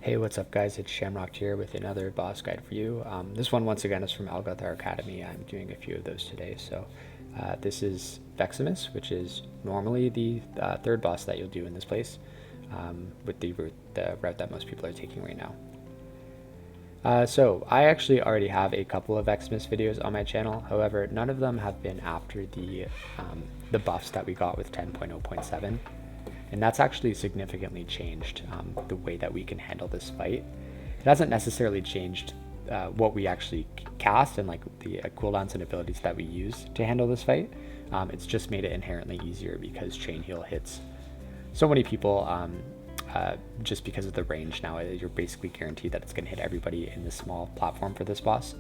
Hey, what's up guys? It's Shamrock here with another boss guide for you. This one once again is from Algath'ar Academy. I'm doing a few of those today. So this is Vexamus, which is normally the third boss that you'll do in this place with the route that most people are taking right now. So I actually already have a couple of Vexamus videos on my channel. However, none of them have been after the buffs that we got with 10.0.7. And that's actually significantly changed the way that we can handle this fight. It hasn't necessarily changed what we actually cast and like the cooldowns and abilities that we use to handle this fight. It's just made it inherently easier because chain heal hits so many people just because of the range. Now you're basically guaranteed that it's going to hit everybody in this small platform for this boss.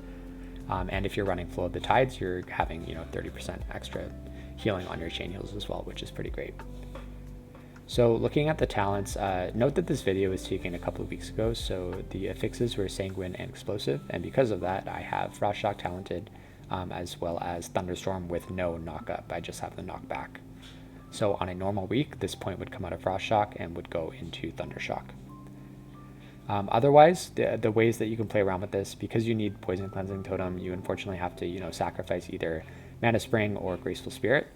And if you're running Flow of the Tides, you're having 30% extra healing on your chain heals as well, which is pretty great. So looking at the talents, note that this video was taken a couple of weeks ago, so the affixes were Sanguine and Explosive, and because of that I have Frost Shock talented as well as Thunderstorm with no knock-up. I just have the knockback. So on a normal week, this point would come out of Frost Shock and would go into Thunder Shock. Otherwise, the ways that you can play around with this, because you need Poison Cleansing Totem, you unfortunately have to sacrifice either Mana Spring or Graceful Spirit.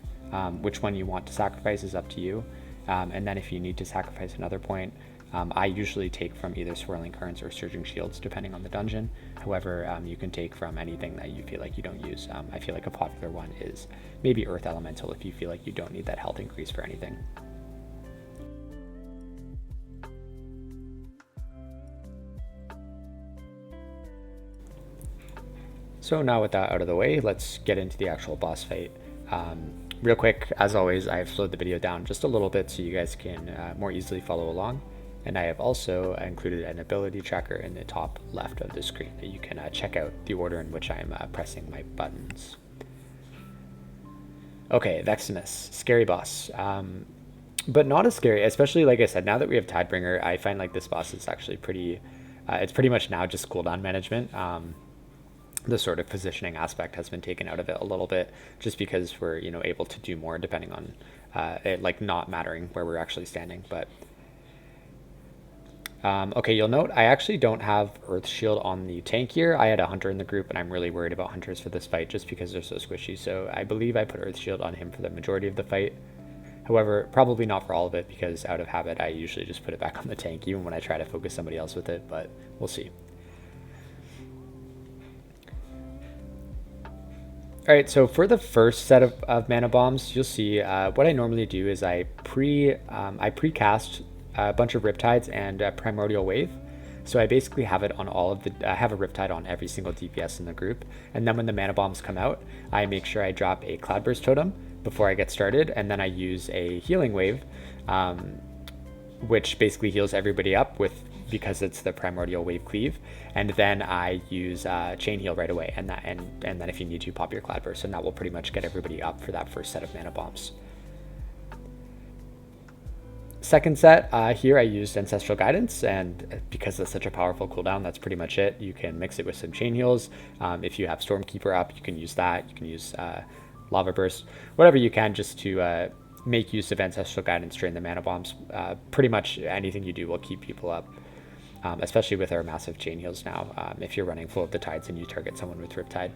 Which one you want to sacrifice is up to you. And then if you need to sacrifice another point, I usually take from either Swirling Currents or Surging Shields, depending on the dungeon. However, you can take from anything that you feel like you don't use. I feel like a popular one is maybe Earth Elemental if you feel like you don't need that health increase for anything. So now with that out of the way, let's get into the actual boss fight. Real quick, as always, I have slowed the video down just a little bit so you guys can more easily follow along. And I have also included an ability tracker in the top left of the screen that you can check out the order in which I'm pressing my buttons. Okay, Vexamus, scary boss. But not as scary, especially like I said, now that we have Tidebringer, I find like this boss is actually pretty, it's pretty much now just cooldown management. The sort of positioning aspect has been taken out of it a little bit, just because we're able to do more depending on it like not mattering where we're actually standing. But okay, you'll note I actually don't have Earth Shield on the tank here. I had a hunter in the group and I'm really worried about hunters for this fight just because they're so squishy, so I believe I put Earth Shield on him for the majority of the fight. However, probably not for all of it, because out of habit I usually just put it back on the tank even when I try to focus somebody else with it, but we'll see. Alright, so for the first set of mana bombs, you'll see what I normally do is I pre-cast a bunch of Riptides and Primordial Wave. So I basically have it on all of I have a Riptide on every single DPS in the group, and then when the mana bombs come out, I make sure I drop a Cloudburst Totem before I get started, and then I use a Healing Wave, which basically heals everybody up because it's the Primordial Wave Cleave, and then I use Chain Heal right away, and then if you need to, pop your Cloudburst, and that will pretty much get everybody up for that first set of mana bombs. Second set, here I used Ancestral Guidance, and because it's such a powerful cooldown, that's pretty much it. You can mix it with some Chain Heals. If you have Stormkeeper up, you can use that. You can use Lava Burst, whatever you can, just to make use of Ancestral Guidance during the mana bombs. Pretty much anything you do will keep people up. Especially with our massive chain heals now, if you're running Flow of the Tides and you target someone with Riptide.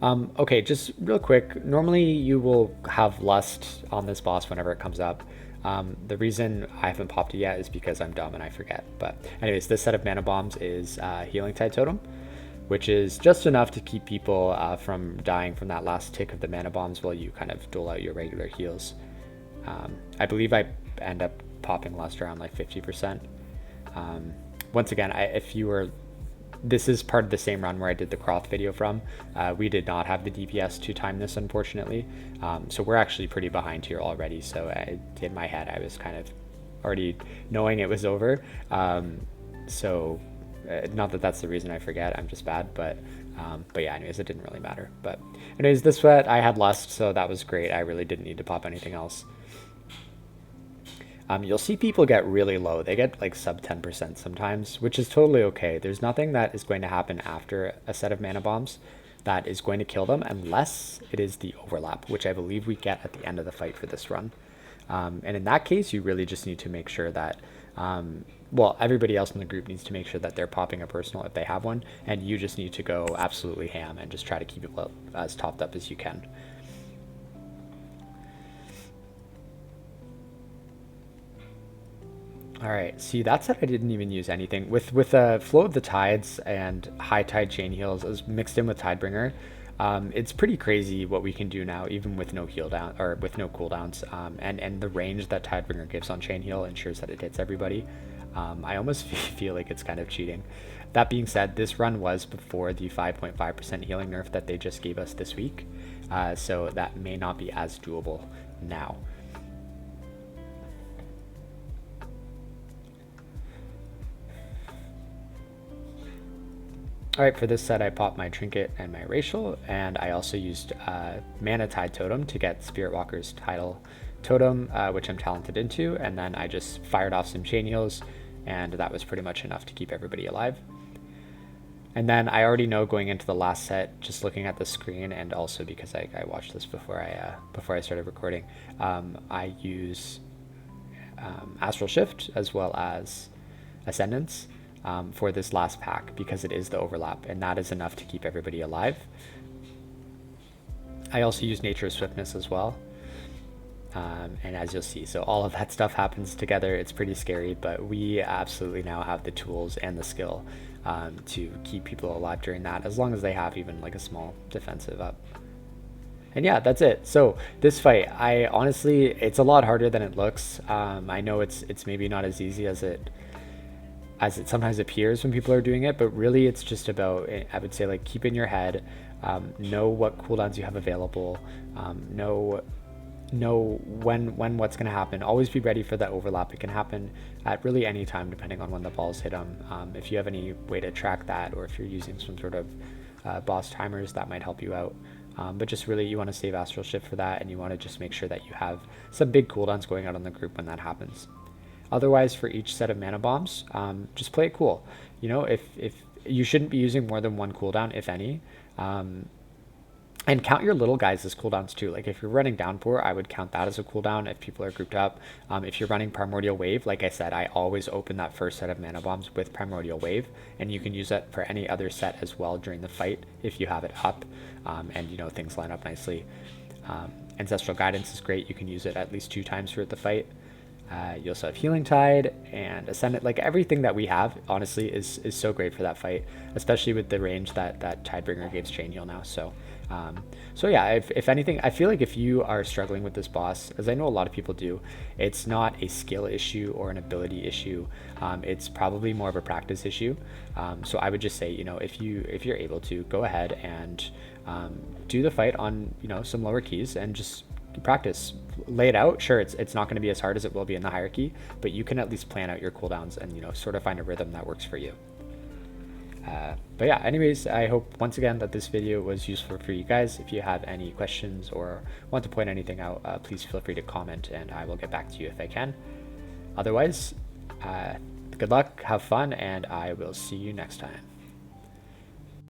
Okay, just real quick, normally you will have Lust on this boss whenever it comes up. The reason I haven't popped it yet is because I'm dumb and I forget. But anyways, this set of mana bombs is Healing Tide Totem, which is just enough to keep people from dying from that last tick of the mana bombs while you kind of dole out your regular heals. I believe I end up popping Lust around like 50%. Once again, this is part of the same run where I did the Croth video from. We did not have the DPS to time this, unfortunately, so we're actually pretty behind here already. So in my head I was kind of already knowing it was over, so not that that's the reason I forget, I'm just bad, but yeah, anyways, it didn't really matter. But anyways, this set I had Lust, so that was great. I really didn't need to pop anything else. You'll see people get really low. They get like sub 10% sometimes, which is totally okay. There's nothing that is going to happen after a set of mana bombs that is going to kill them unless it is the overlap, which I believe we get at the end of the fight for this run. And in that case, you really just need to make sure that well, everybody else in the group needs to make sure that they're popping a personal if they have one, and you just need to go absolutely ham and just try to keep it as topped up as you can. All right, see, that said, I didn't even use anything. With Flow of the Tides and High Tide Chain Heals as mixed in with Tidebringer, it's pretty crazy what we can do now, even with no cooldown or with no cooldowns. And the range that Tidebringer gives on Chain Heal ensures that it hits everybody. I almost feel like it's kind of cheating. That being said, this run was before the 5.5% healing nerf that they just gave us this week, so that may not be as doable now. Alright, for this set I popped my Trinket and my Racial, and I also used Mana Tide Totem to get Spirit Walker's Tidal Totem, which I'm talented into, and then I just fired off some Chain Heals, and that was pretty much enough to keep everybody alive. And then I already know going into the last set, just looking at the screen, and also because I watched this before I started recording, I use Astral Shift as well as Ascendance for this last pack, because it is the overlap, and that is enough to keep everybody alive. I also use Nature's Swiftness as well, and as you'll see, so all of that stuff happens together. It's pretty scary, but we absolutely now have the tools and the skill to keep people alive during that, as long as they have even like a small defensive up. And yeah, that's it. So this fight, I honestly, it's a lot harder than it looks. I know it's maybe not as easy as it sometimes appears when people are doing it, but really it's just about, I would say, like, keep in your head, know what cooldowns you have available, know when what's going to happen. Always be ready for that overlap. It can happen at really any time depending on when the balls hit them. If you have any way to track that, or if you're using some sort of boss timers, that might help you out. But just really, you want to save Astral Shift for that, and you want to just make sure that you have some big cooldowns going out on the group when that happens. Otherwise, for each set of mana bombs, just play it cool. You know, if you shouldn't be using more than one cooldown, if any, and count your little guys as cooldowns too. Like if you're running Downpour, I would count that as a cooldown if people are grouped up. If you're running Primordial Wave, like I said, I always open that first set of mana bombs with Primordial Wave, and you can use that for any other set as well during the fight if you have it up, and you know, things line up nicely. Ancestral Guidance is great. You can use it at least 2 times throughout the fight. You also have Healing Tide and Ascendant. Like everything that we have, honestly, is so great for that fight, especially with the range that Tidebringer gives Chain Heal now. So yeah, if anything, I feel like if you are struggling with this boss, as I know a lot of people do, it's not a skill issue or an ability issue. It's probably more of a practice issue. So I would just say, you know, if you're able to, go ahead and do the fight on, you know, some lower keys and just practice. Lay it out. Sure, it's not going to be as hard as it will be in the hierarchy, but you can at least plan out your cooldowns and, you know, sort of find a rhythm that works for you. But yeah, anyways, I hope once again that this video was useful for you guys. If you have any questions or want to point anything out, please feel free to comment and I will get back to you if I can. Otherwise, good luck, have fun, and I will see you next time.